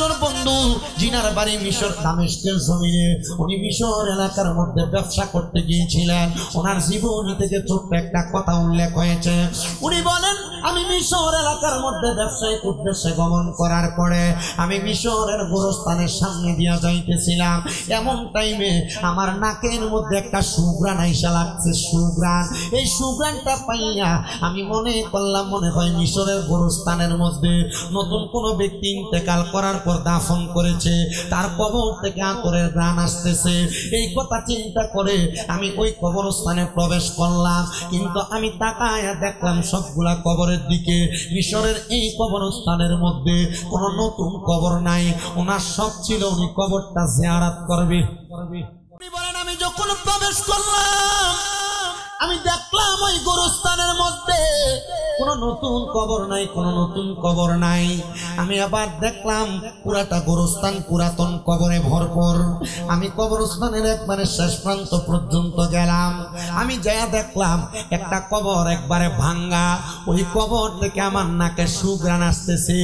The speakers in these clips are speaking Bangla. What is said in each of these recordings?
একজন বন্ধু জিনার বাড়ি মিশর দামেস্কের জমিনে, উনি মিশর এলাকার মধ্যে ব্যবসা করতে গিয়েছিলেন। ওনার জীবনী থেকে ছোট্ট একটা কথা উল্লেখ হয়েছে। উনি বলেন, আমি মিশর এলাকার মধ্যে ব্যবসায়িক উদ্দেশ্যে গমন করার পরে আমি মিশরের গোরস্থানের সামনে দিয়া যাইতেছিলাম। এমন টাইমে আমার নাকের মধ্যে একটা সুঘ্রাণ আইসা লাগছে, সুঘ্রাণ। এই সুঘ্রাণটা পাইয়া আমি মনে করলাম মনে হয় মিশরের গোরস্থানের মধ্যে নতুন কোনো ব্যক্তি ইন্তেকাল করার পর দাফন করেছে, তার কবর থেকে আতরের ঘ্রাণ আসতেছে। এই কথা চিন্তা করে আমি ওই কবরস্থানে প্রবেশ করলাম, কিন্তু আমি তাকায়া দেখলাম সবগুলা কবরের দিকে। মিশরের এই কবরস্থানের মধ্যে কোনো নতুন কবর নাই, ওনার সব ছিল উনি কবরটা জিয়ারত করবে। উনি বলেন, আমি যখন প্রবেশ করলাম আমি দেখলাম ওই গোরস্থানের মধ্যে কোনো নতুন কবর নাই, কোনো নতুন কবর নাই। আমি আবার দেখলাম পুরাটা গোরস্থান পুরাতন কবরে ভরপুর। আমি কবরস্থানের একবারে শেষ প্রান্ত পর্যন্ত গেলাম। আমি যাইয়া দেখলাম একটা কবর একবারে ভাঙ্গা। ওই কবর থেকে আমার নাকে সুঘ্রাণ আসতেছে।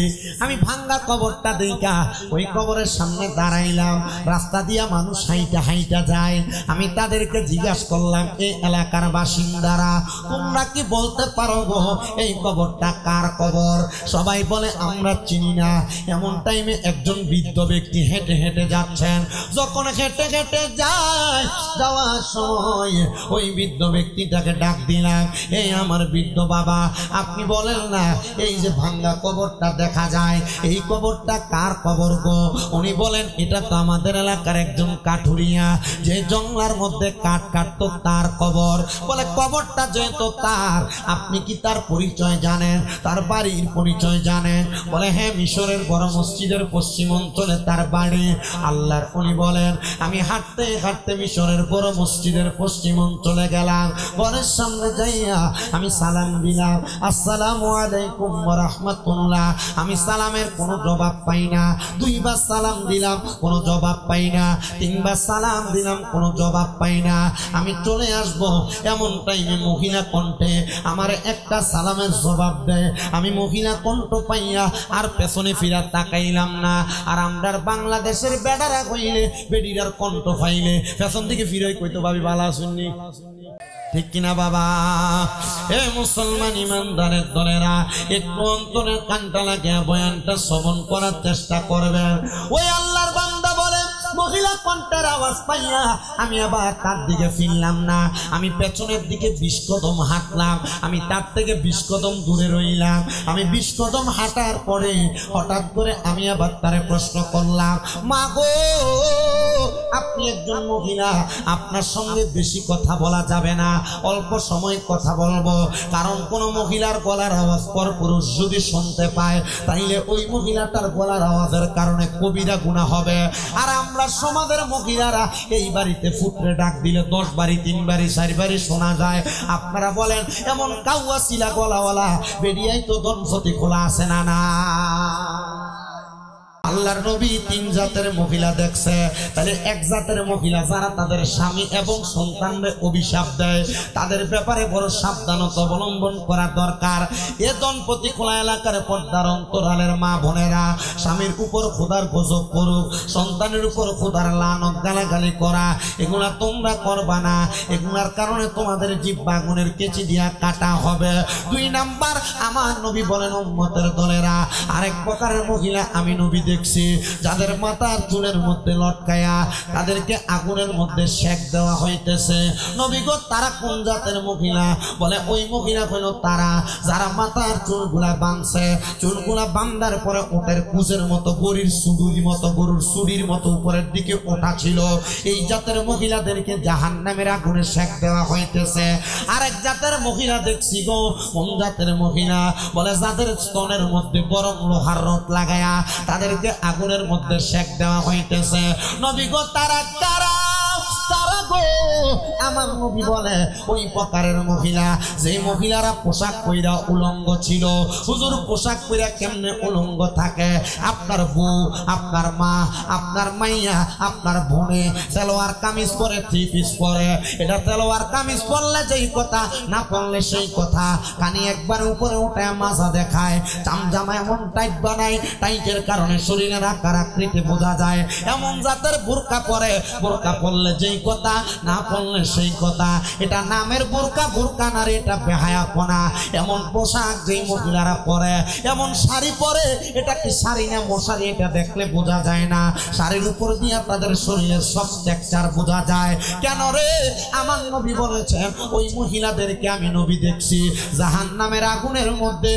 আমি ভাঙ্গা কবরটা দেখা ওই কবরের সামনে দাঁড়াইলাম। রাস্তা দিয়া মানুষ হাইটা হাইটা যায়। আমি তাদেরকে জিজ্ঞাসা করলাম, এই এলাকার বাসিন্দারা তোমরা কি বলতে পারো গো এই কবরটা কার কবর? সবাই বলে আমরা চিনি না। এমন টাইমে একজন বৃদ্ধ ব্যক্তি হেঁটে হেঁটে যাচ্ছেন। যখন হেঁটে হেঁটে যায়, যাওয়ার সময় ওই বৃদ্ধ ব্যক্তিটাকে ডাক দিলাম, এই আমার বৃদ্ধ বাবা, আপনি বলেন না এই যে ভাঙ্গা কবরটা দেখা যায়, এই কবরটা কার কবর গো? উনি বলেন, এটা তো আমাদের এলাকার একজন কাঠুরিয়া, যে জঙ্গলার মধ্যে কাঠ কাটতো, তার কবর। বলে, কবরটা যেহেতু তার, আপনি কি তার পরিচয় জানেন, তার বাড়ির পরিচয় জানেন? বলে, হ্যাঁ, মিশরের বড় মসজিদের পশ্চিম অঞ্চলে তার বাড়ি। আল্লাহর উনি বলেন, আমি হাঁটতে হাঁটতে মিশরের বড় মসজিদের পশ্চিম অঞ্চলে গেলাম। ঘরের সামনে যাইয়া আমি সালাম দিলাম, আসসালামু আলাইকুম ওয়া রাহমাতুল্লাহ। আমি সালামের কোনো জবাব পাই না। দুইবার সালাম দিলাম, কোনো জবাব পাই না। তিনবার সালাম দিলাম, কোনো জবাব পাই না। আমি চলে আসবো এমন টাইমে মহিলা কণ্ঠে আমার একটা সালামের জবাব দেয়। আমি মহিলা কণ্ঠ পাইয়া আর পেছনে ফিরা তাকাইলাম না। আর আমরার বাংলাদেশের বেড়ারা কইলে বেডিরার কণ্ঠ পাইলে পেছন দিকে ফিরে কইতো, ভাবি ভালো শুননি, ঠিক কিনা বাবা? এ মুসলমান ইমানদারের দলেরা, একটু অন্তরের কানটা লাগিয়ে বয়ানটা শ্রবণ করার চেষ্টা করবেন। ওই আল্লাহর বান্দা বলে, মহিলা কণ্ঠের আওয়াজ পাইয়া আমি আবার তার দিকে ফিরলাম না। আমি পেছনের দিকে 20 কদম হাঁটলাম। আমি তার থেকে 20 কদম দূরে রইলাম। আমি 20 কদম হাঁটার পরে হঠাৎ করে আমি আবার তারে প্রশ্ন করলাম, মা গো, আপনি একজন মহিলা, আপনার সঙ্গে বেশি কথা বলা যাবে না, অল্প সময় কথা বলবো। কারণ কোন মহিলার গলার আওয়াজ পর পুরুষ যদি শুনতে পায়, তাইলে ওই মহিলাটার গলার আওয়াজের কারণে কবিরা গুনাহ হবে। আর আমরা সমাজের মহিলারা এই বাড়িতে ফুটরে ডাক দিলে 10 বাড়ি 3 বাড়ি 4 বাড়ি শোনা যায়। আপনারা বলেন, এমন কাউয়া শিলা গলাওয়ালা বেরিয়াই তো দনসতি খোলা আছে না? না, আল্লাহর নবী 3 জাতের মহিলা দেখছে। তাহলে এক জাতের মহিলা যারা তাদের স্বামী এবং সন্তানদের অভিশাপ দেয়, তাদের ব্যাপারে বড় সাবধানতা অবলম্বন করা দরকার। এ দম্পতি খোলা এলাকার পর্দার অন্তরালের মা বোনেরা, স্বামীর উপর খোদার গজব করুক, সন্তানের উপর খোদার লানত গালাগালি করা, এগুলা তোমরা করবা না। এগুলার কারণে তোমাদের জিহ্বা আগুনের কেচি দিয়া কাটা হবে। 2 নাম্বার, আমার নবী বলেন, উম্মতের দলেরা, আরেক প্রকারের মহিলা আমি নবী দেখছি, যাদের মাথার চুলের মধ্যে লটকায়া তাদেরকে আগুনের মধ্যে সেক দেওয়া হইতেছে। নবী গো, তারা কোন জাতের মহিলা? বলে, ওই মহিলা হলো তারা যারা মাথার চুলগুলা বাঁধছে, চুলগুলা বাঁধার পরে ওটের কুচের মতো, গরুর সুডুর মতো, গরুর সুডির মতো উপরের দিকে ওঠা ছিল। এই জাতের মহিলাদেরকে জাহান্নামের আগুনে সেক দেওয়া হইতেছে। আরেক জাতের মহিলা দেখছি গো, কোন জাতের মহিলা? বলে, যাদের স্তনের মধ্যে গরম লোহার রড লাগায়া তাদেরকে আগুনের মধ্যে সেক দেওয়া হইতেছে। নবী গো, তারা কারা? কারা গো? আমার নবী বলে ওই প্রকারের মহিলা যে মহিলারা পোশাক পইরা উলঙ্গ ছিল। হুজুর পোশাক পইরা কেমনে উলঙ্গ থাকে? আপনার বউ, আপনার মা, আপনার মাইয়া, আপনার বোনে সালোয়ার কামিজ পরে, থ্রি পিস পরে। এটা সালোয়ার কামিজ পরলে যেই কথা, না পরলে সেই কথা। কানি একবার উপরে উঠে মাজা দেখায়, চামজামা এমন টাইট বানায়, টাইটের কারণে শরীরের আকার আকৃতি বোঝা যায়। এমন জাতের বোরকা পরে, বোরকা পরলে যেই কথা, না পরলে সেই কথা। এটা নামের বোরকা, বোরকা না রে, এটা বেহায়াপনা। এমন পোশাক যেই মহিলারা পরে, এমন শাড়ি পরে, এটা কি শাড়ি না মশারি, এটা দেখলে বোঝা যায় না। শাড়ির উপর দিয়ে তাদের শরীরের সব টেক্সচার বোঝা যায়। কেন রে? আমার নবী বলেছেন ওই মহিলাদেরকে আমি নবী দেখছি জাহান্নামের আগুনের মধ্যে,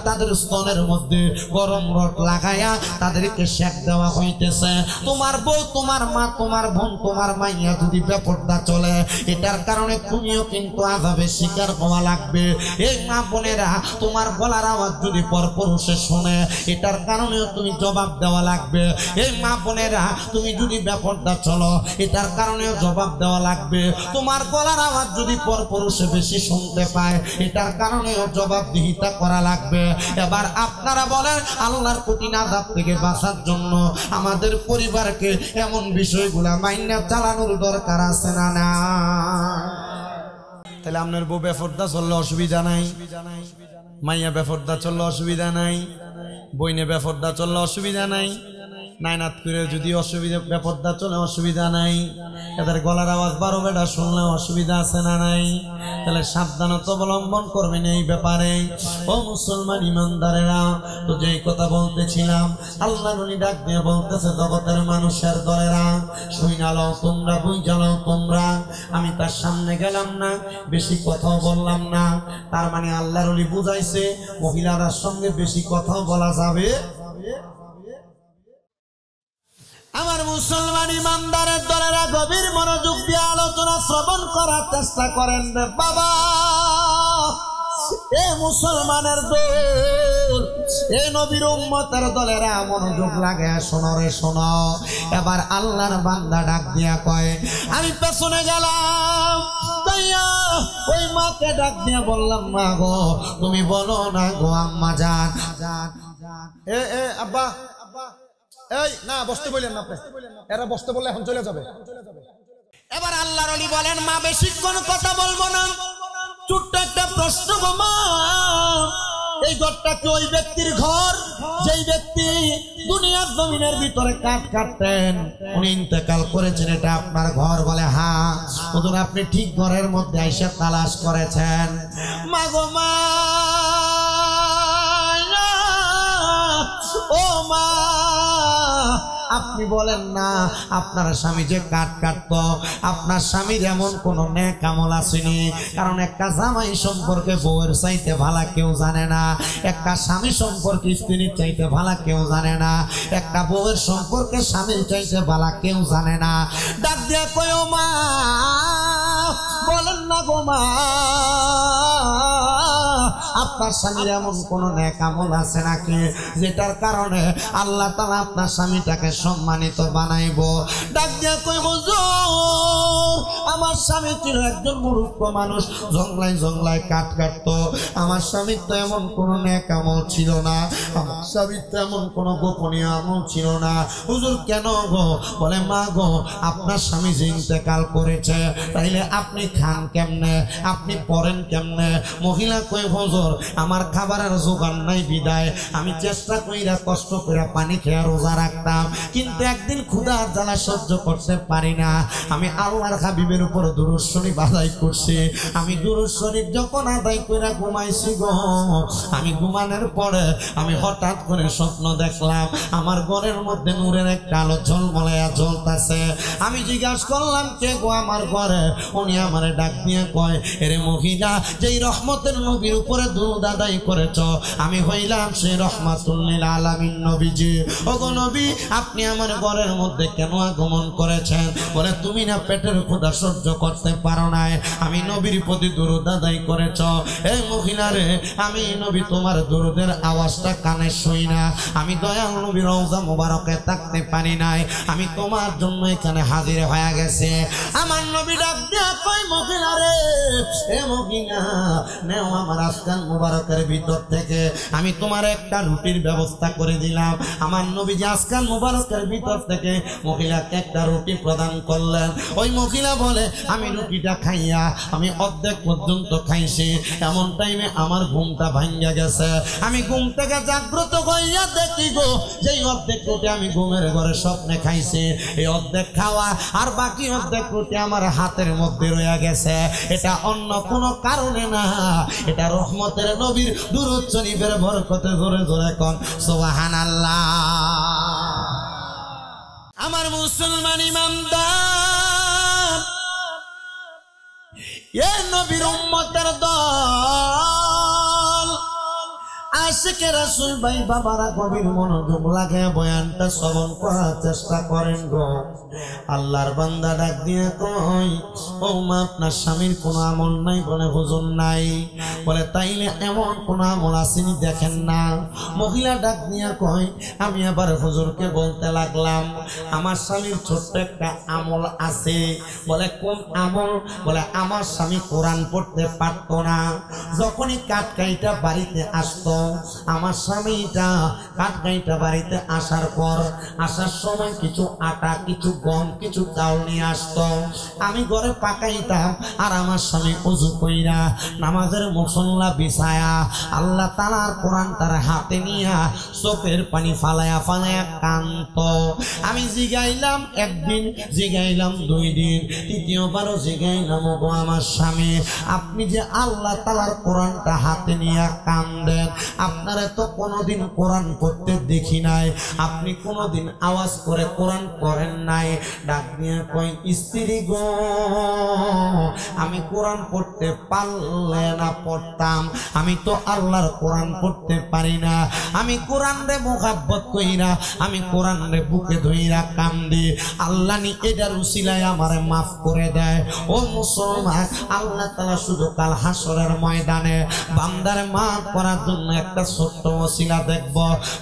তাদের স্তনের মধ্যে গরম রড লাগায়া তাদেরকে শেক দেওয়া হইতেছে। তোমার বউ, তোমার মা, তোমার বোন, তোমার মাইয়া যদি বেপরদা চলে, এটার কারণে তুমিও কিন্তু আযাবে শিকার হওয়া লাগবে। এই মা বোনেরা, তোমার গলার আওয়াজ যদি পরপুরুষে শোনে, এটার কারণেও তুমি জবাব দেওয়া লাগবে। এই মা বোনেরা, তুমি যদি বেপরদা চলো, এটার কারণেও জবাব দেওয়া লাগবে। তোমার গলার আওয়াজ যদি পরপুরুষে বেশি শুনতে পায়, এটার কারণেও জবাবদিহিতা করা লাগবে। এবার আপনারা বলেন, আল্লাহর কঠিন আযাব থেকে বাঁচার জন্য আমাদের পরিবারকে এমন বিষয়গুলা মাইনা চালানোর দরকার আছে না? না। তাহলে আপনার বউ বেপরদা চললে অসুবিধা নাই, মাইয়া বেপরদা চললে অসুবিধা নাই, বইনে বেপরদা চললে অসুবিধা নাই, নাইনাত করে যদি অসুবিধা বেপরদা চলে অসুবিধা নাই, এদের গলার আওয়াজ 12 বেটা শুনলে অসুবিধা আছে না নাই? তাহলে সাবধানতা অবলম্বন করবেন এই ব্যাপারে। ও মুসলমান ইমানদারেরা, তো যেই কথা বলতেছিলাম, আল্লাহ নবী ডাক দিয়ে বলতেছে, জগতের মানুষের দলেরা শুইনালো তোমরা, বুঝালো তোমরা। আমি তার সামনে গেলাম না, বেশি কথাও বললাম না। তার মানে আল্লাহ নবী বুঝাইছে মহিলাদের সঙ্গে বেশি কথাও বলা যাবে। আমার মুসলমান ইমানদারের দলেরা গভীর মনোযোগ দিয়ে আলোচনা শ্রবণ করার চেষ্টা করেন রে বাবা। এ মুসলমানের দল, এ নবীর উম্মতের দলেরা মনোযোগ লাগে, শোনো রে শোনো। এবার আল্লাহর বান্দা ডাক দিয়া কয়, আমি পেছনে গেলাম, ওই মাকে ডাক দিয়া বললাম, মা গো তুমি বলো না গো আম্মা জান। এ আব্বা, এই না বসতে বললেন না, এরা বসতে বললে এখন চলে যাবে। এবার আল্লাহর ওলি বলেন, মা বেশিক্ষণ কথা বলবো না, ছোট্ট একটা প্রশ্ন গো মা। এই ঘরটা কি ওই ব্যক্তির ঘর যেই ব্যক্তি দুনিয়ার জমিনের ভিতরে কাঠ কাটতেন, উনি ইন্তেকাল করেছেন, এটা আপনার ঘর? বলে হ্যাঁ। হুজুর আপনি ঠিক ঘরের মধ্যে আইসা তালাশ করেছেন। মা গো মা, ও মা, আপনি বলেন না আপনার স্বামী যে কাঠ কাটতো, আপনার স্বামীর এমন কোন নেক আমল আসেনি? কারণ একটা জামাই সম্পর্কে বউয়ের চাইতে ভালো কেউ জানে না, একটা স্বামী সম্পর্কে স্ত্রীর চাইতে ভালো কেউ জানে না, একটা বউয়ের সম্পর্কে স্বামীর চাইতে ভালো কেউ জানে না। ডাক দিয়া কয়, ও মা বলেন না গো মা, আপনার স্বামীর এমন কোন নেক আমল আছে নাকি যেটার কারণে আল্লাহ তাআলা আপনার স্বামীটাকে সম্মানিত বানাইবো? ডাক দিয়া কই, হুজুর আমার স্বামী ছিল একজন মূর্খ মানুষ, জংলায় জংলায় কাঠ কাটতো। আমার স্বামীর তো এমন কোন নেক আমল ছিল না, আমার স্বামীর তো এমন কোন গোপনীয় আমল ছিল না। হুজুর কেন গো? বলে মা গো, আপনার স্বামী যে ইন্তেকাল করেছে, তাইলে আপনি খান কেমনে, আপনি পড়েন কেমনে? মহিলা কই, হুজুর আমার খাবারের জোগান নাই বিদায় আমি চেষ্টা কইরা কষ্ট করে পানি খেয়ে রোজা রাখতাম, কিন্তু একদিন ক্ষুধার জ্বালা সহ্য করতে পারি না, আমি আল্লাহর হাবিবের উপর দুরূদ শরীফ আদায় করছি। আমি দুরূদ শরীফ যখন আদায় কইরা ঘুমাইছি গো, আমি ঘুমানোর পরে আমি হঠাৎ করে স্বপ্ন দেখলাম আমার ঘরের মধ্যে নূরের একটা আলো ঝলমলায়া জ্বলতাছে। আমি জিজ্ঞাসা করলাম, কে গো আমার ঘরে? উনি আমারে ডাক দিয়ে কয়, এরে মহিলা, যেই রহমতের নবীর উপরে দুরূদ আদায় করেছ, আমি হইলাম সেই রহমাতুল লিল আলামিন নবীজি। ওগো নবী, আপনি আমার ঘরের মধ্যে কেন আগমন করেছেন? বলে তুমি না পেটের ক্ষুধা সহ্য করতে পারো নাই, আমি নবীর প্রতি দুরূদ আদায় করেছ। এই মহিলারে, আমি নবী তোমার দুরূদের আওয়াজটা কানে শুই না, আমি দয়াল নবী রওজা মুবারকে থাকতে পারি নাই, আমি তোমার জন্য এখানে হাজির হয়ে গেছে। আমার নবী ডাক দিয়া কই, মহিলারে, এ মহিলা, নেও আমার আজকাল মুবারকের ভিতর থেকে আমি তোমার একটা রুটির ব্যবস্থা করে দিলাম। আমার নবী যে আজকাল মুবারকের ভিতর থেকে মহিলাকে একটা রুটি প্রদান করলেন। ওই মহিলা বলে, আমি রুটিটা খাইয়া আমি অর্ধেক পর্যন্ত খাইছি, এমন টাইমে আমার ঘুমটা ভাঙ্গা গেছে। আমি ঘুম থেকে জাগ্রত হইয়া দেখি গো, যেই অর্ধেক রুটি আমি ঘুমের ঘরে স্বপ্নে খাইছি, এই অর্ধেক খাওয়া আর বাকি অর্ধেক রুটি আমার হাতের মধ্যে রয়ে গেছে। এটা অন্য কোনো কারণে না, এটা রহমতের নবীর দুরূদ শরীফের বরকতে। জোরে জোরে কোন সুবহানাল্লাহ। আমার মুসলমান ইমানদার, এ নবীর উম্মতের দল, আশিকে রাসূল ভাই বাবারা গভীর মনোযোগ লাগে বয়ানটা শ্রবণ করার চেষ্টা করেন গো। আল্লাহর বান্দা ডাক দিয়ে কই, ও মা, আপনার স্বামীর কোনো আমল নাই? বলে হুজুর নাই। বলে তাইলে এমন কোন আমল আসেনি দেখেন না। মহিলা ডাক দিয়ে কই, আমি আবার হুজুরকে বলতে লাগলাম, আমার স্বামীর ছোট্ট একটা আমল আছে। বলে কোন আমল? বলে আমার স্বামী কোরআন পড়তে পারতো না। যখনই কাঠকাইটা বাড়িতে আসতো, আমার স্বামীটা কাঠকাইটা বাড়িতে আসার পর আসার সময় কিছু আটা, কিছু গম, কিছু চাউল নিয়ে আসতো। আমি ঘরে পাকাইতাম, আর আমার স্বামী ওযু কইরা নামাজের মুসল্লা বিছায়া আল্লাহ তাআলার কোরআন তার হাতে নিয়া চোখের পানি ফালায়া ফালায়া কাঁদতো। আমি জিগাইলাম একদিন, জিগাইলাম 2 দিন, তৃতীয়বারও জিগাইলাম, ওগো আমার স্বামী, আপনি যে আল্লাহ তাআলার কোরআনটা হাতে নিয়া কাঁদেন, আপনারা তো কোনোদিন কোরআন পড়তে দেখি নাই, আপনি কোনোদিন আওয়াজ করে কোরআন পড়েন নাই। ডাক দিয়ে কই, স্ত্রী গো, আমি কোরআন পড়তে পারলে না পড়তাম, আমি তো আল্লাহর কোরআন পড়তে পারি না। আমি কোরআন রে মোহাব্বত কইরা, আমি কোরআন রে বুকে ধইরা কান্দি, আল্লাহ নি এটার উসিলায় আমারে মাফ করে দেয়। ও মুসলমান, আল্লাহ তাআলা শুধু কাল হাসরের ময়দানে বান্দারে মাফ করার জন্য একটা ছোট্ট ওসিলা দেখব।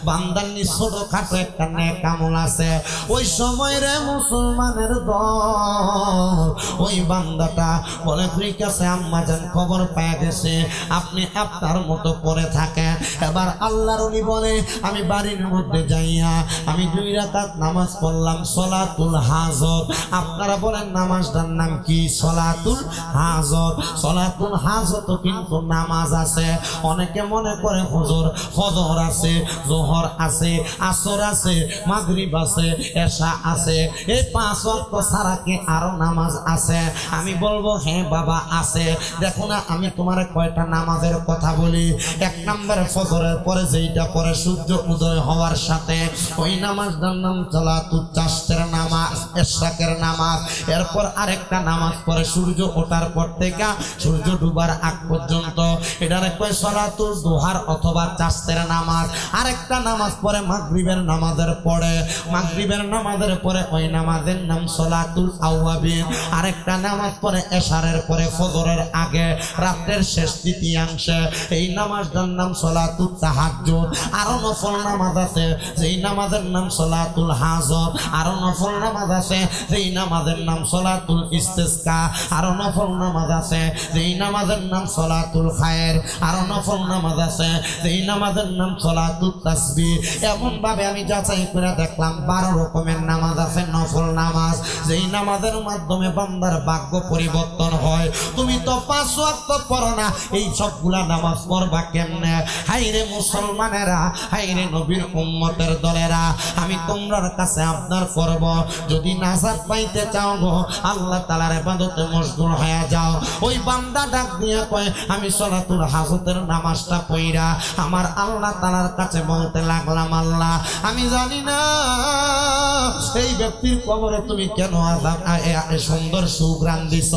বান্দার নি ছোটখাটো একটা নেক আমল আছে, ওই সময় রে মুসলমানের দল, ওই বান্দাটা বলে, ঠিক আছে আম্মা জান, খবর পেয়ে গেছে, আপনি আপনার মতো করে থাকেন। এবার আল্লাহর ওলি বলে, আমি বাড়ির মধ্যে যাইয়া আমি 2 রাকাত নামাজ পড়লাম, সলাতুল হাজত। আপনারা বলেন নামাজটার নাম কি? সলাতুল হাজত। সলাতুল হাজত কিন্তু নামাজ আছে। অনেকে মনে করে হুজুর ফজর আছে, যোহর আছে, আসর আছে, মাগরিব আছে, এশা আছে, এই 5 ওয়াক্ত ছাড়া কি আরো নামাজ আছে? আমি বলবো হ্যাঁ বাবা আছে। দেখো না, আমি তোমার কয়টা নামাজের কথা বলি। 1 নম্বরে ফজরের পরে যেইটা পরে সূর্য উদয় হওয়ার সাথে, ওই নামাজটার নাম সালাতুল চাষের নামাজ, ইশরাকের নামাজ। এরপর আরেকটা নামাজ পরে সূর্য ওঠার পর থেকে সূর্য ডুবার আগ পর্যন্ত, এটারে কয় সালাতুল দুহার অথবা চাষের নামাজ। আরেকটা নামাজ পরে মাগরিবের নামাজের পরে, মাগরিবের নামাজের পরে ওই নামাজের নাম সালাতুল আওয়াবিন। আরেকটা নামাজ পরে এশারের পরে ফজরের আগে রাতের শেষ তৃতীয়াংশে, এই নামাজটার নাম সালাতুল তাহাজ্জুদ। আরো নফল নামাজ আছে যেই নামাজের নাম সালাতুল হাজত। আরো নফল নামাজ আছে যেই নামাজের নাম সালাতুল ইস্তিসকা। আরো নফল নামাজ আছে যেই নামাজের নাম সালাতুল খায়ের। আরো নফল নামাজ আছে যেই নামাজের নাম সালাতুল তাসবিহ। এমন ভাবে আমি যাচাই করে দেখলাম 12 রকমের নামাজ আছে, নফল নামাজ, যেই নামাজের মাধ্যমে বান্দার ভাগ্য পরিবর্তন হয়। তুমি তো 5 ওয়াক্ত পড়ো না, এই সবগুলা নামাজ পড়বা কেমনে? হাইরে মুসলমানেরা, হাইরে নবীর উম্মতের দলেরা, আমি তোমরার কাছে আবদার করব, যদি নাজাত পাইতে চাও গো, আল্লাহ তাআলার ইবাদতে মশগুল হয়ে যাও। ওই বান্দা ডাক দিয়ে কয়, আমি সালাতুল হাজতের নামাজটা পড়া আমার আল্লাহ তাআলার কাছে বলতে লাগলাম, আল্লাহ আমি জানি না এই ব্যক্তির কবরে তুমি কেন সুন্দর সুঘ্রাণ দিছ?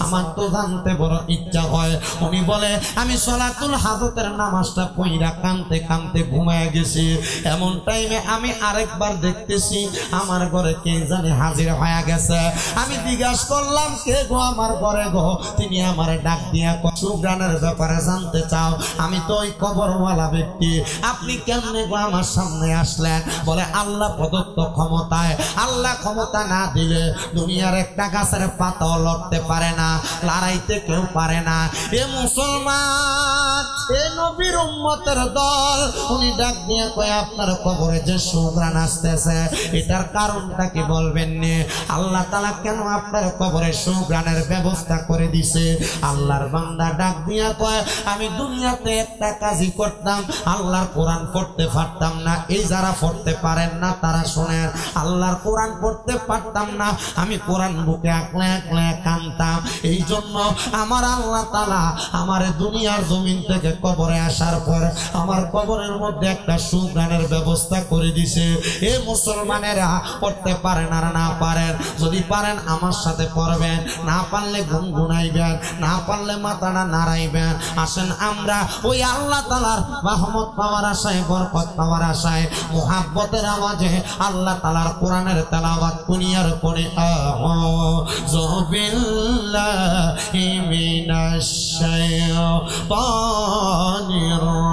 আমার তো জানতে বড় ইচ্ছা হয়। উনি বলে আমি সলাতুল হাজতের নামাজটা পইরা কানতে কানতে ঘুমায় গেছি। এমন টাইমে আমি আরেকবার দেখতেছি আমার ঘরে কে জানি হাজির হয়ে গেছে। আমি জিজ্ঞাসা করলাম কে গো আমার ঘরে গো? তিনি আমার ডাক দিয়া সুঘ্রাণের ব্যাপারে জানতে চাও? আমি তো ওই কবরওয়ালা ব্যক্তি। আপনি কেমনে গো আমার সামনে আসলেন? বলে আল্লাহ প্রদত্ত ক্ষমতায়। আল্লাহ ক্ষমতা না দিলে দুনিয়ার একটা গাছের পাতাও লড়তে পারে না, লড়াইতে কেউ পারে না। এ মুসলমান, এ নবীর উম্মতের দল, উনি ডাক দিয়ে কয় আপনার কবরে যে সুঘ্রাণ আসতেছে এটার কারণটা কি বলবেন নি? আল্লাহ তাআলা কেন আপনার কবরে সুঘ্রাণের ব্যবস্থা করে দিছে? আল্লাহর বান্দা ডাক দিয়া কয় আমি দুনিয়াতে একটা কাজই করতাম, আল্লাহর কোরআন পড়তে পারতাম না। এই যারা পড়তে পারেন না তারা শোনেন, আল্লাহর কোরআন পড়তে পারতাম না, আমি কোরআন বুকে আকলে আকলে কানতাম। এই জন্য আমার আল্লাহ তাআলা আমার দুনিয়ার জমিন থেকে কবরে আসার পর আমার কবরের মধ্যে একটা সুঘ্রাণের ব্যবস্থা করে দিছে। এ মুসলমানেরা পড়তে পারেন আর না পারেন, যদি পারেন আমার সাথে পড়বেন, না পারলে গুনগুনাইবেন, না পারলে মাথাটা নাড়াইবেন। আসেন আমরা ওই আল্লাহ তাআলার রহমত পাওয়ার আশায়, বরকত পাওয়ার আশায়, মুহাব্বতের আওয়াজে আল্লাহ তাআলার কোরআনের তেলাওয়াত কুনিয়ার পড়ে আউযু বিল্লাহি মিনাশ শাইতানির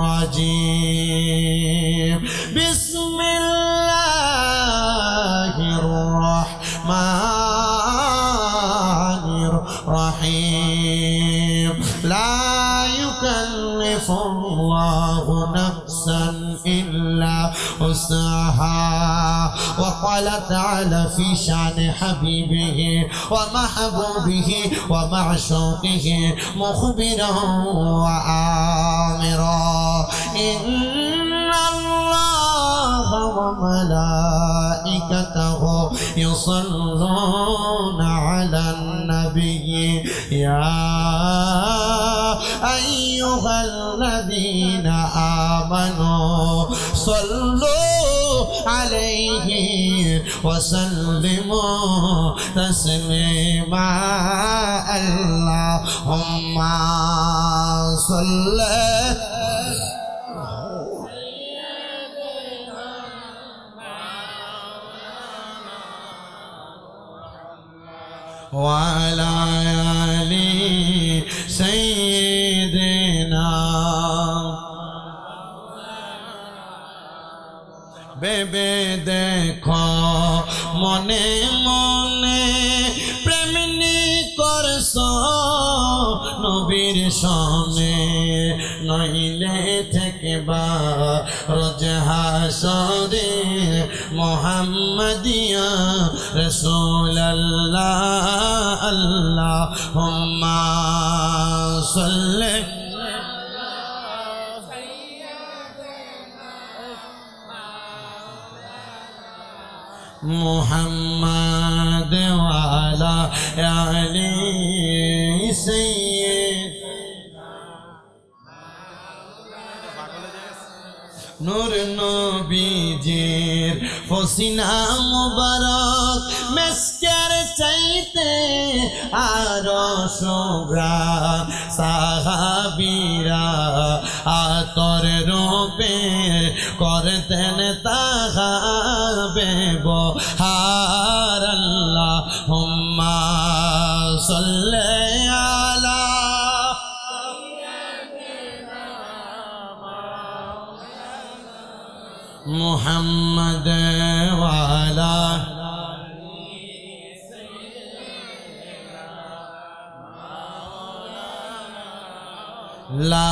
রাজিম। বিসমিল্লাহির রাহমানির রাহিম। লা ইউকাল্লিফুল্লাহু নাফসান ইল্লা উসআহা। وقال تعالى في شان حبيبه ومحبوبه ومعشوقه مخبرا وآمرا إن الله وملائكته يصلون على النبي يا أيها الذين آمنوا صلوا عليه وسلموا تسليما اللهم صل وعلى آل سيدنا বেবে দেখো মনে মনে প্রেমনি করছ নবীর সনে, নইলে থেকে বা রোজ হাসরে মুহাম্মাদিয়া রাসূলুল্লাহ। আল্লাহুম্মা সাল্লি মুহাম্মাদ ওয়ালা আলি সাইয়্যিদিনা নূর নবীজির পসিনা মুবারক মেসকের চাইতে আরো সুঘ্রাণ, সাহাবীরা আতর রূপে করতেন তাহার ব্যবহার। আল্লাহুম্মা সাল্লি আলা মুহাম্মাদ ওয়ালা লা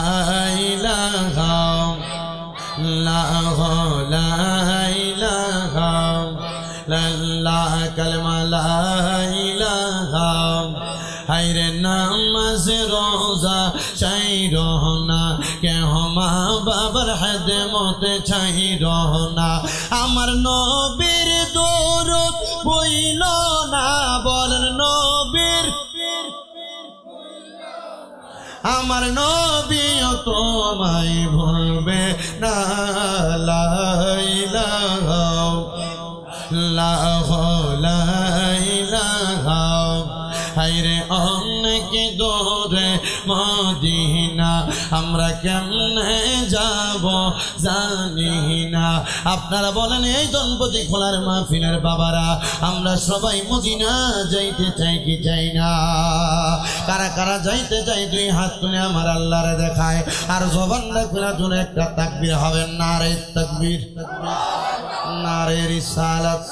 ইলাহা ইল্লাল্লাহ লা ইলাহা ইল্লাল্লাহ কালমা লা ইলাহা। হায়রে নামাজ রোজা চাইরো না, কেহ মা বাবার খেদমতে চাইরো না, আমার নবীর দরুদ বইল না, বলেন নবীর, আমার নবীও তোমায় ভুলবে না। লা ইলাহা লা ইলাহা হায়রে অনেক দূরে মদিনা আমরা কেমনে যাব জানি না। আপনারা বলেন এই দনপতি খোলার মাহফিলের বাবারা আমরা সবাই মদিনা যাইতে চাই কি চাই না? কারা কারা যাইতে চাই দুই হাত তুলে আমার আল্লাহরে দেখায় আর জবানটা খুলে জন্য একটা তাকবীর হবেন। নারে তাকবীর, নারে রিসালাত।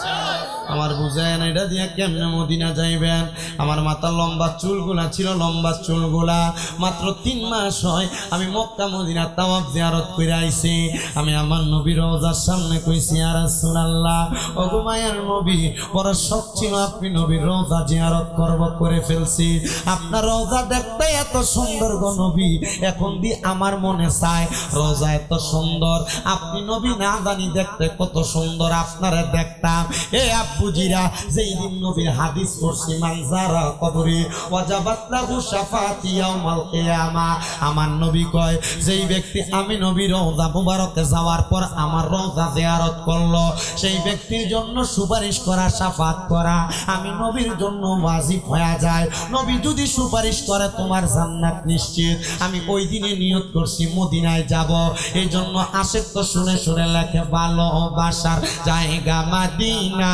আমার বুঝেন এটা দিয়ে কেমনে মদিনা যাইবেন? আমার মাথার লম্বা চুলগুলা ছিল, লম্বা চুলগুলা মাত্র 3 মাস হয় আমি মক্কা মদিনা তাওয়াফ জিয়ারত করে আইছি। আমি আমার নবীর রওজার সামনে কইছি ইয়া রাসূলুল্লাহ, ও গো মায়ার নবী, বড় শখ ছিল আপনি নবীর রওজা জিয়ারত করব, করে ফেলছি। আপনার রওজা দেখতে এত সুন্দর গো নবী, এখন দি আমার মনে চায় রওজা এত সুন্দর, আপনি নবী না জানি দেখতে কত সুন্দর আপনারে দেখতাম। এ বুঝিরা যেই দিন নবীর হাদিস পড়ছি মানজারা কবরে ওয়াজাবাত লাহু শাফাআতি ইয়াউমাল কিয়ামা, আমার নবী কয় যেই ব্যক্তি আমি নবীর রওজা মুবারকে যাওয়ার পর আমার রওজা জিয়ারত করলো সেই ব্যক্তির জন্য সুপারিশ করা, শাফাত করা আমি নবীর জন্য ওয়াজিব হয়ে যায়। নবী যদি সুপারিশ করে তোমার জান্নাত নিশ্চিত। আমি ওই দিনে নিয়ত করছি মদিনায় যাব, এই জন্য আশেক তো শুনে শুনে লেখে ভালোবাসার জায়গা মদিনা,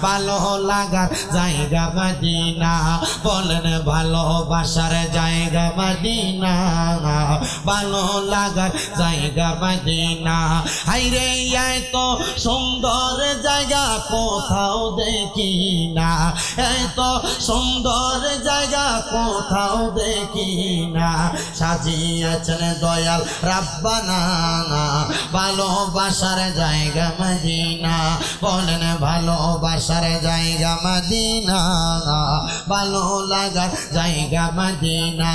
ভালো লাগার জায়গা মদিনা, বলেন ভালোবাসার জায়গা মদিনা, ভালো লাগার জায়গা মদিনা। হাইরে এত সুন্দর জায়গা কোথাও দেখি না, এত সুন্দর জায়গা কোথাও দেখি না, সাজিয়েছেন দয়াল রাব্বানা ভালোবাসার জায়গা মদিনা, বলেন ভালোবাসার জায়গা মদিনা, ভালো লাগার জায়গা মদিনা।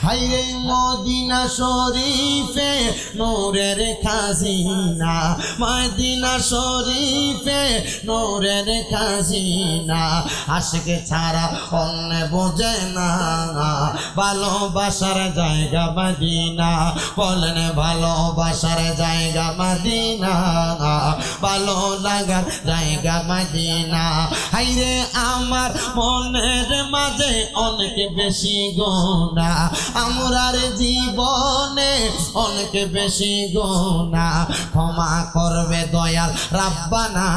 হাইরে মদিনা শরীফে নূরের খাজিনা, মদিনা শরীফে নূরের খাজিনা, আশিকে ছাড়া অন্য বোঝে না, ভালোবাসার জায়গা মদিনা, বলেন ভালোবাসার জায়গা মদিনা, ভালো লাগার জায়গা মদিনা। হাইরে আমার মনের মাঝে অনেক বেশি গুনাহ, আমরার জীবনে অনেক বেশি গুনাহ, ক্ষমা করবে দয়াল রাব্বানা,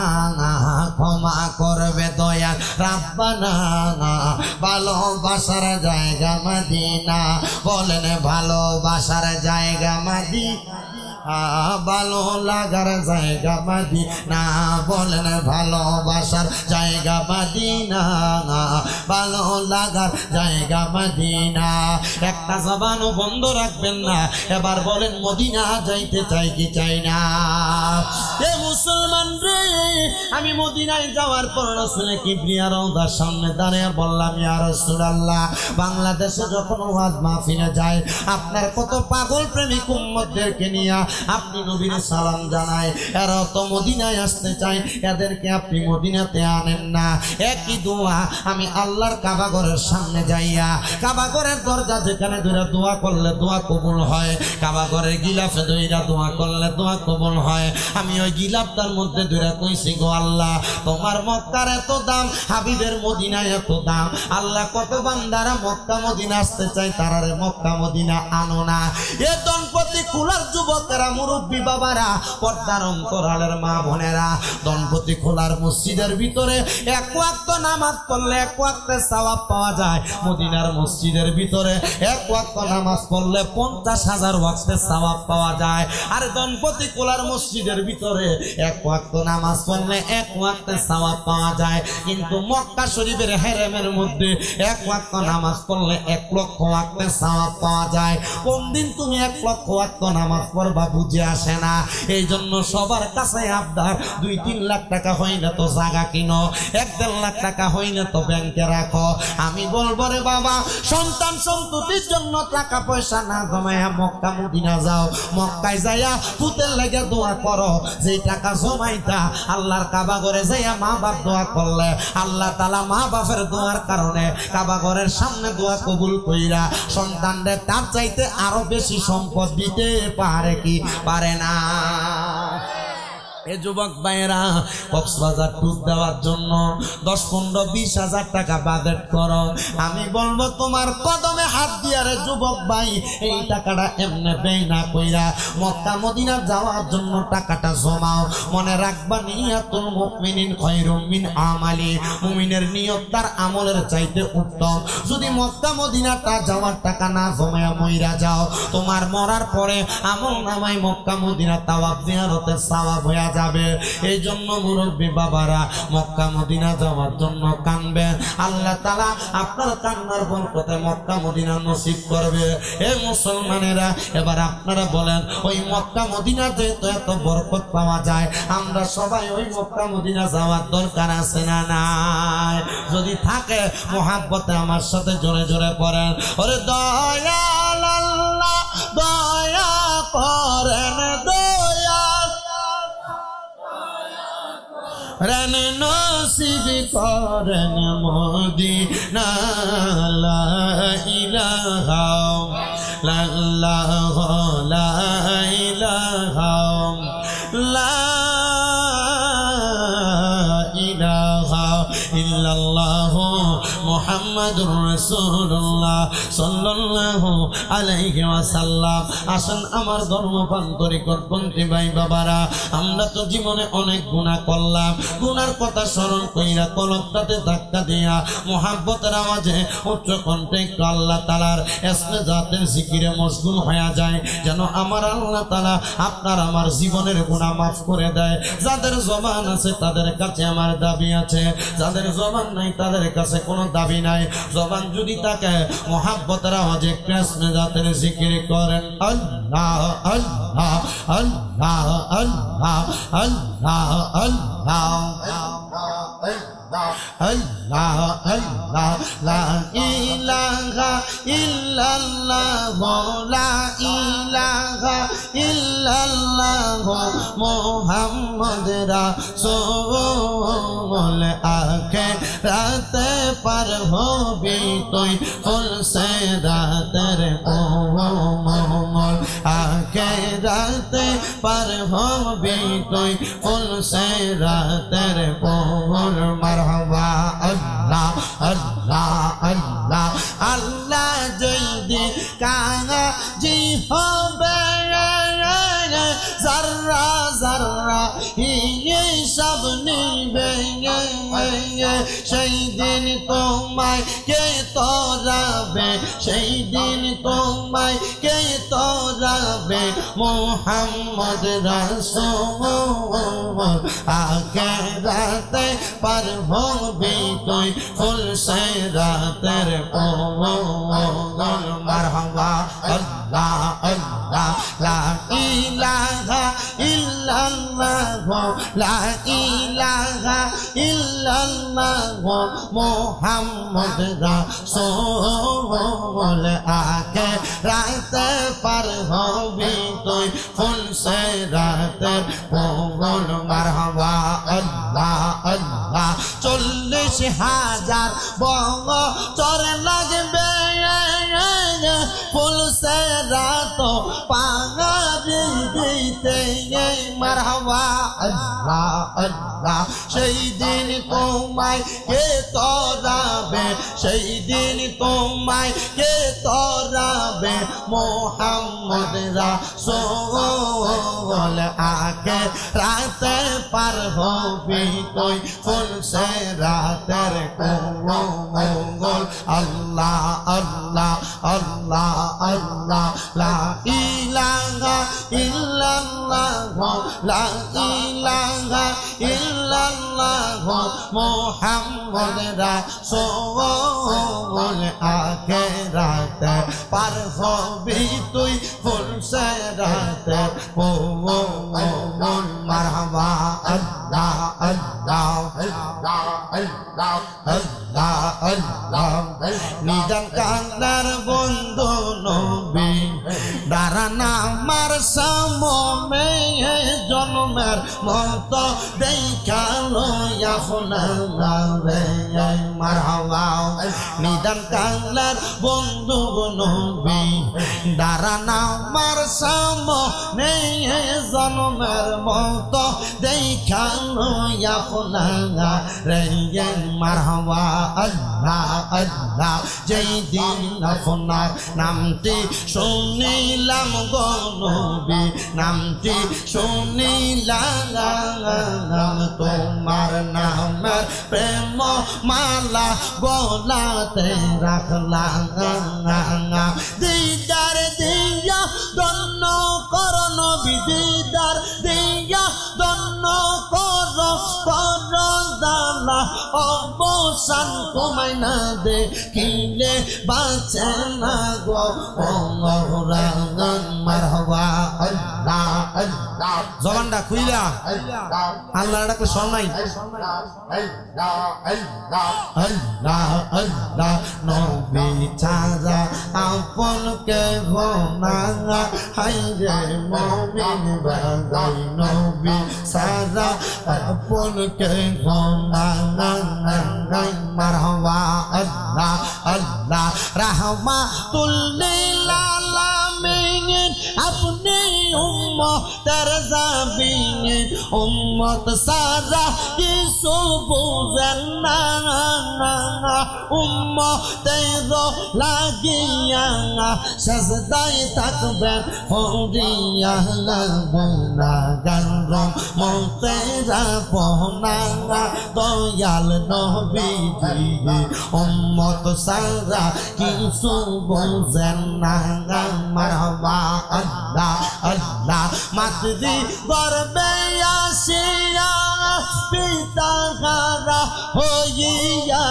ক্ষমা করবে দয়াল রাব্বানা, ভালোবাসার জায়গা মদিনা, বলেন ভালোবাসার জায়গা মদিনা, ভালো লাগার জায়গা মদিনা, বলেন ভালোবাসার জায়গা মদিনা, ভালো লাগার জায়গা মদিনা। একটা জবানও বন্ধ রাখবেন না, এবার বলেন মদিনা যাইতে চাই কি চাই না? এ মুসলমান রে, আমি মদিনায় যাওয়ার পর রাসূলের কিবরিয়া রওজার সামনে দাঁড়িয়ে বললাম ইয়া রাসূলুল্লাহ, বাংলাদেশে যখন ওয়াজ মাহফিলে যায় আপনার কত পাগল প্রেমিক উম্মতদেরকে নিয়ে আপনি নবীর সালাম জানায়, এরা তো মদিনায় আসতে চায়, এদেরকে আপনি মদিনাতে আনেন না। একই দোয়া আমি আল্লাহর কাবা ঘরের সামনে যাইয়া, কাবা ঘরের দরজা যেখানে ধরে দোয়া করলে দোয়া কবুল হয়, কাবা ঘরের গিলাফে ধইরা দোয়া করলে দোয়া কবুল হয়, আমি ওই গিলাফটার মধ্যে ধরে কইছি গো আল্লাহ, তোমার মক্কার এত দাম, হাবিবের মদিনায় এত দাম, আল্লাহ কত বান্দারা মক্কা মদিনা আসতে চায়, তারারে মক্কা মদিনা আনো না। এ দনপতি খোলার যুবকেরা, মুরব্বী বাবারা, পর্দার অন্তরালের মা বোনেরা, দনপতি খোলার মসজিদের ভিতরে এক ওয়াক্ত নামাজ পড়লে এক ওয়াক্তে সওয়াব পাওয়া যায়, মদিনার মসজিদের ভিতরে এক ওয়াক্ত নামাজ পড়লে 50,000 ওয়াক্তে সওয়াব পাওয়া যায়। আর দনপতি খোলার মসজিদের ভিতরে এক ওয়াক্ত নামাজ পড়লে এক ওয়াক্তে সওয়াব পাওয়া যায়, কিন্তু মক্কা শরীফের হেরেমের মধ্যে এক ওয়াক্ত নামাজ পড়লে 1 লক্ষ ওয়াক্তে সওয়াব পাওয়া যায়। কোন দিন তুমি 1 লক্ষ ওয়াক্ত নামাজ পড়বা বুঝে আসে না। এই জন্য সবার কাছে আবদার, 2-3 লাখ টাকা হইলে তো জায়গা কিনো, 1-1.5 লাখ টাকা হইলে তো ব্যাংকে রাখো। আমি বলবো রে বাবা, সন্তান সন্ততির জন্য টাকা পয়সা না জমায়া মক্কা মদিনা যাও, মক্কায় যাইয়া পুতের লেগে দোয়া করো, যেই টাকা জমাইতা আল্লাহর কাবা ঘরে যাইয়া মা বাপ দোয়া করলে আল্লাহ তাআলা মা বাপের দোয়ার কারণে কাবা ঘরের সামনে দোয়া কবুল কইরা সন্তানদের তার চাইতে আরো বেশি সম্পদ দিতে পারে কি পারে না? এ যুবক ভাইয়েরা কক্সবাজার ট্যুর দেওয়ার জন্য 10-15-20,000 টাকা বাজেট করো। আমি বলবো তোমার কদমে হাত দিয়া রে যুবক ভাই, এই টাকাটা এমনি ব্যয় না কইরা মক্কা মদিনা যাওয়ার জন্য টাকাটা জমাও। মনে রাখবা নিয়াতুল মুমিনিন খায়রুম মিন আমালি, মুমিনের নিয়ত তার আমলের চাইতে উত্তম। যদি মক্কা মদিনাটা যাওয়ার টাকা না জমায়া মইরা যাও, তোমার মরার পরে আমল নামায় মক্কা মদিনা তাওয়াফ জিয়ারতের সওয়াব হয়ে যাবে। এই জন্য মুরব্বী বাবারা মক্কা মদিনা যাওয়ার জন্য কানবেন, আল্লাহ তাআলা আপনার কান্নার বরকতে মক্কা মদিনা নসিব করবে। এই মুসলমানেরা এবার আপনারা বলেন, ওই মক্কা মদিনা যেহেতু এত বরকত পাওয়া যায়, আমরা সবাই ওই মক্কা মদিনা যাওয়ার দরকার আছে না নাই? যদি থাকে মোহাব্বতে আমার সাথে জোরে জোরে পড়েন, ওরে দয়াল আল্লাহ দয়া করেন, দয়া রেন নসিব করেন মদিনা। লা ইলাহা ইল্লাল্লাহ লা ইলাহা ইল্লাল্লাহ মুহাম্মাদুর রাসূলুল্লাহ সাল্লাল্লাহু আলাইহি ওয়াসাল্লাম। আসেন আমার ধর্মপ্রাণ তরিকতপন্থী ভাই বাবারা, আমরা তো জীবনে অনেক গুনাহ করলাম, গুনার কথা স্মরণ কইরা কলবটাতে ধাক্কা দিয়া মুহাব্বতের আওয়াজে উচ্চ কণ্ঠে আল্লাহ তাআলার ইসমে জাতের জিকিরে মশগুল হয়ে যায়, যেন আমার আল্লাহ তাআলা আপনার আমার জীবনের গুনাহ মাফ করে দেয়। যাদের জবান আছে তাদের কাছে আমার দাবি আছে, যাদের জবান নাই তাদের কাছে কোনো দাবি নাই। জবান যদি থাকে মুহাব্বতের আওয়াজে ইসমে জাতের জিকির করেন, আল্লাহ আল্লাহ আল্লাহ আল্লাহ আল্লাহ আল্লাহ আল্লাহ আল্লাহ লা ইলাহা ইল্লাল্লাহ লা ইলাহা ইল্লাল্লাহ মুহাম্মদ রাসূল। আখিরাতে পার হবি তুই ফুল সে রাতের কোমল, আখিরাতে পার হবি তুই ফুল সে রাতের কোমল। মারহাবা আল্লাহ আল্লাহ আল্লাহ আল্লাহ জয়দি কাঙা জি হবে জাররা জাররা হিসাব নিবে, সেই দিন তোমায় কে তোরাবে, সেই দিন তোমায় কে তোরাবে মুহাম্মদ রাসূল। আখিরাতে পার হবি তুই ফুল সে রাতের কোমল। মারহাবা আল্লাহ আল্লাহ লা ইলাহা ইল্লাল্লাহ লা ইলাহা ইল্লাল্লাহ মুহাম্মদ রাসূল। আখিরাতে পার হবি তুই ফুল সে রাতের কোমল। মারহাবা আল্লাহ আল্লাহ 40,000 বছর লাগবে ফুল সে রাত পাগড়ি দিতে। মারহাবা আল্লাহ আল্লাহ সেই দিন তোমায় কে তোরাবে, সেই দিন তোমায় কে তোরাবে মুহাম্মদ রাসূল। আখিরাতে পার হবি তুই ফুল সে রাতের কোমল। আল্লাহ আল্লাহ আল্লাহ আল্লাহ লা ইলাহা ইল্লাল্লাহ লা ইলাহা ইল্লাল্লাহ মুহাম্মদ রাসূল। আখিরাতে পার হবি তুই ফুল সে রাতের কোমল। মারহাবা আল্লাহ আল্লাহ আল্লাহ আল্লাহ আল্লাহ আল্লাহ নিজান কান্দার বন্ধু নবী দাঁড়ানা আমার সামনে জন্মের মতো দেখা লই মারহাবা নিদান কালার বন্ধু নবী দাঁড়ানা মার সামনে জন্মের মতো দেখানো আপনারে মারহাবা আল্লাহ আল্লাহ যেই দিন আপনার নামটি শুনিলাম গো নবী নামটি শুনিলাম তোমার নামের প্রেম মালা গলাতে রাখলাম দিদার দিয়া দন্ন কর নবী দিদার দিয়া দন্ন কর জানা অবসান তোমায় না দেখিলে বাঁচে না গো মারহাবা আল্লাহ আল্লাহ জবানটা খুইলা আল্লাহ ডাকলে শোন নাই আল্লাহ আল্লাহ নবী ছাড়া আপন কে না হাই রে মুমিন বাগাই নবী ছাড়া আপন কে না মারহাবা আল্লাহ আল্লাহ রাহমাতুল লিল আলামিন আপনি উম্মতের জাবিন উম্মত সারা কিছু বুঝেন না উম্মতের লাগিয়া সাজদায় থাকবেন হরিয়া গুনাহগার মতেরা পহনা দয়াল নবীজি উম্মত সারা কিছু বুঝেন না মারহাবা আল্লাহ আল্লাহ মাতৃ গর্বে আসিয়া পিতা হারা হইয়া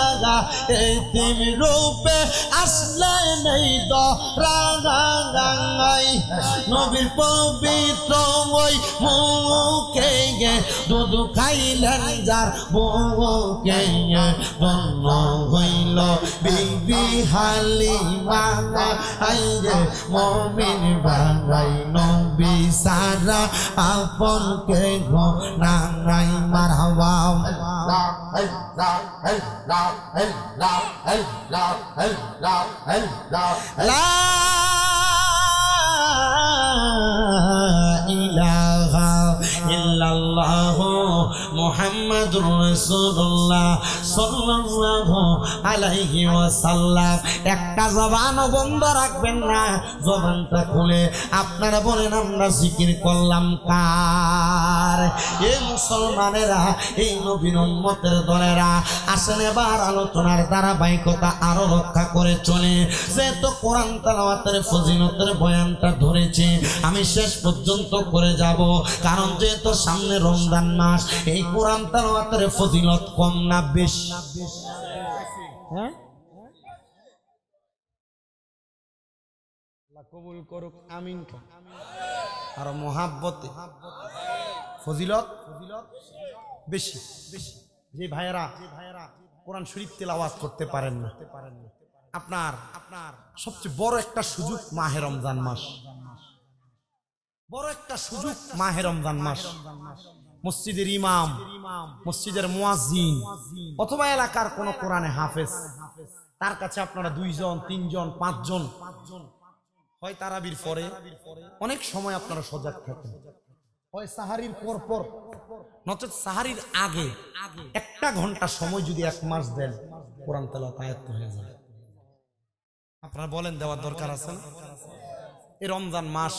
এতিম রূপে আসলে নেই দরাগাই নবীর পবিত্র ওই মুখে দুধ খাইলেন যার বুকে ধন্য হইল বিবি হালিমা আইরে মুমিন বাঙাই নবী সারা আপন কে গো নাই মারহাবা লা ইলাহা ইল্লাল্লাহ মুহাম্মাদুর রাসূলুল্লাহ সাল্লাল্লাহু আলাইহি ওয়াসাল্লাম একটা জবান বন্ধ রাখবেন না জবানটা খুলে আপনারা বলেন আমরা জিকির করলাম কার এই মুসলমানেরা এই নবীর উম্মতের দলেরা আসেন এবার আলোচনার ধারাবাহিকতা আরো রক্ষা করে চলে যেহেতু কোরআন তেলাওয়াতের ফজিলতের বয়ানটা ধরেছে আমি শেষ পর্যন্ত করে যাব কারণ যেহেতু সামনে রমজান মাস এই কোরআন তেলাওয়াতের ফজিলত কম না বেশি হ্যাঁ আল্লাহ কবুল করুক আমিন আর মহাব্বতে ফজিলত বেশি যে ভাইয়েরা কোরআন শরীফ তেলাওয়াত করতে পারেন না আপনার সবচেয়ে বড় একটা সুযোগ মাহে রমজান মাস বড় একটা সুযোগ মাহে রমজান মাস মসজিদের ইমাম মসজিদের মুয়াজ্জিন অথবা এলাকার কোন কোরআনে হাফেজ তার কাছে আপনারা 2 জন 3 জন 5 জন হয় তারাবির পরে অনেক সময় আপনারা সজাগ থাকেন হয় সাহারির পর নচেত সাহারির আগে 1 ঘন্টা সময় যদি 1 মাস দেন কোরআন তেলাওয়াত আয়াত হয়ে যায় আপনারা বলেন দেওয়ার দরকার আছে না এই রমজান মাস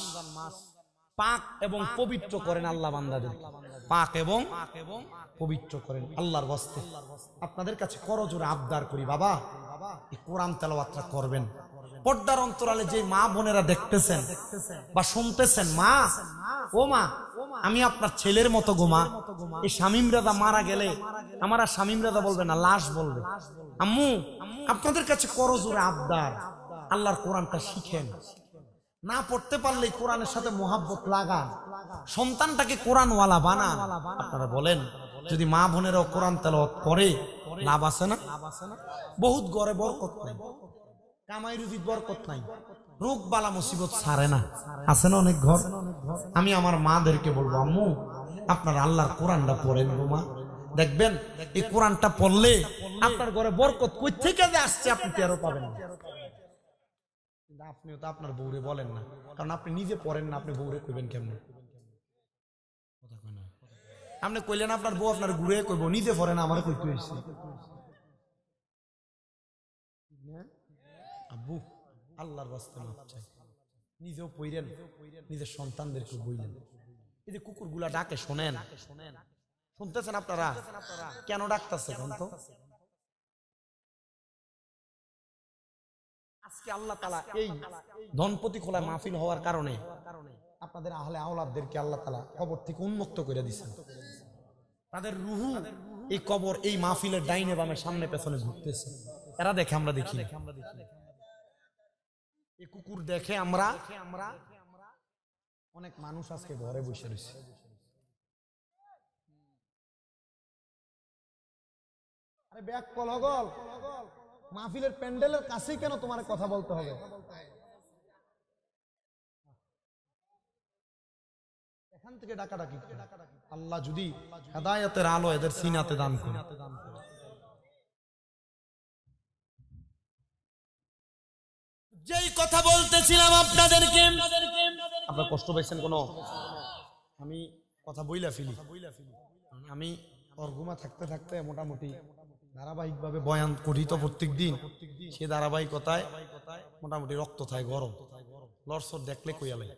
পাক এবং পবিত্র করেন আল্লাহ বান্দাদের পাক এবং পবিত্র করেন আল্লাহর ওয়াস্তে আপনাদের কাছে করজোড়ে আবদার করি বাবা এই কোরআন তেলাওয়াতটা করবেন পর্দার অন্তরালে যে মা বোনেরা দেখতেছেন বা শুনতেছেন মা ও মা আমি আপনার ছেলের মতো গো মা এই শামীম রাজা মারা গেলে আমার আর শামীম রাজা বলবে না লাশ বলবে আম্মু আপনাদের কাছে করজোড়ে আবদার আল্লাহর কোরআনটা শিখেন না পড়তে পারলে কোরআনের সাথে মোহাব্বত লাগান সন্তানটাকে কোরআনওয়ালা বানান আপনারা বলেন যদি মা বোনেরাও কোরআন তেলাওয়াত করে লাভ আছে না বহুত ঘরে বরকত নাই কামাই রুজির বরকত নাই রোগ বালা মুসিবত ছাড়ে না আছে না অনেক ঘর আমি আমার মাদেরকে বলবো আম্মু আপনারা আল্লাহর কোরআনটা পড়েন গো মা দেখবেন এই কোরআনটা পড়লে আপনার ঘরে বরকত কই থেকে যে আসছে আপনি টেরও পাবেন না। আপনিও তো আপনার বউরে বলেন না, কারণ আপনি নিজে পড়েন না, আপনি বউরে কইবেন কেমনে? আপনি কইলেন আপনার বউ আপনার ঘুরে কইব, নিজে পড়েন আমার কইতে হইছে। আব্বু আল্লাহর রাস্তে মাপ চাই, নিজেও পইরেন, নিজের সন্তানদেরকে বইলেন। এই যে কুকুরগুলা ডাকে শোনেন, শুনতেছেন আপনারা? কেন ডাকতেছে কোন তো? আজকে আল্লাহ তাআলা এই ধনপতি খোলা মাহফিল হওয়ার কারণে আপনাদের আহলে আওলাদদেরকে আল্লাহ তাআলা কবর থেকে উন্মুক্ত করে দিয়েছেন। তাদের রুহু এই কবর এই মাহফিলের ডাইনে বামে সামনে পেছনে ঘুরতেছে। এরা দেখে, আমরা দেখি। এই কুকুর দেখে আমরা। অনেক মানুষ আজকে ঘরে বসে রয়েছে। আরে ব্যাক কলগল, মাহফিলের প্যান্ডেলের কাছেই কেন তোমার কথা বলতে হবে? এখান থেকে ডাকাডাকি। আল্লাহ যদি হেদায়েতের আলো এদের সিনাতে দান করে। যেই কথা বলতেছিলাম আপনাদেরকে, আপনারা কষ্ট পাইছেন কোন? আমি কথা বইলা ফেলি। আমি অর্গুমা থাকতে থাকতে মোটামুটি ধারাবাহিকভাবে বয়ান করি তো প্রত্যেক দিন। সে ধারাবাহিকতায় মোটামুটি রক্ত থাকে গরম, লড়সর দেখলে কইয়ালে।